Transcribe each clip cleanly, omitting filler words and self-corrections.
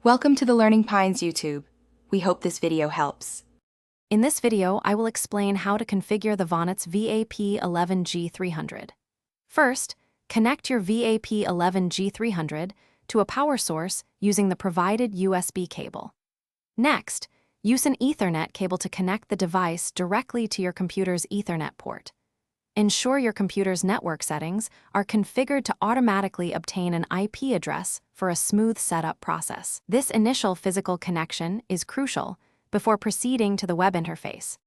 Welcome to the Learning Pines YouTube. We hope this video helps. In this video, I will explain how to configure the Vonets VAP11G-300. First, connect your VAP11G-300 to a power source using the provided USB cable. Next, use an Ethernet cable to connect the device directly to your computer's Ethernet port. Ensure your computer's network settings are configured to automatically obtain an IP address for a smooth setup process. This initial physical connection is crucial before proceeding to the web interface.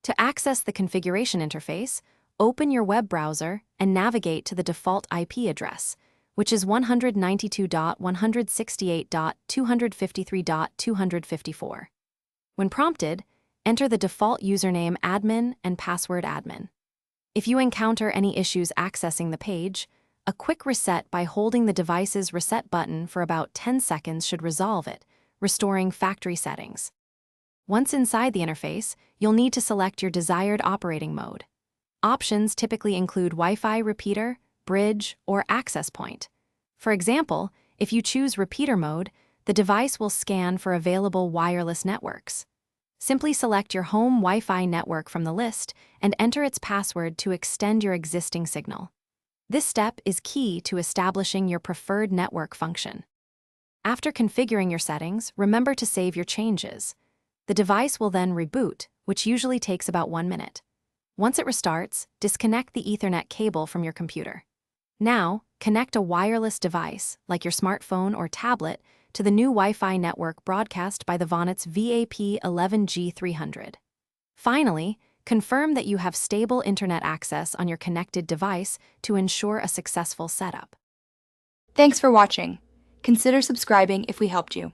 To access the configuration interface, open your web browser and navigate to the default IP address, which is 192.168.253.254. When prompted, enter the default username admin and password admin. If you encounter any issues accessing the page, a quick reset by holding the device's reset button for about 10 seconds should resolve it, restoring factory settings. Once inside the interface, you'll need to select your desired operating mode. Options typically include Wi-Fi repeater, bridge, or access point. For example, if you choose repeater mode, the device will scan for available wireless networks. Simply select your home Wi-Fi network from the list and enter its password to extend your existing signal. This step is key to establishing your preferred network function. After configuring your settings, remember to save your changes. The device will then reboot, which usually takes about 1 minute. Once it restarts, disconnect the Ethernet cable from your computer. Now, connect a wireless device, like your smartphone or tablet, to the new Wi-Fi network broadcast by the Vonets VAP11G-300. Finally, confirm that you have stable internet access on your connected device to ensure a successful setup. Thanks for watching. Consider subscribing if we helped you.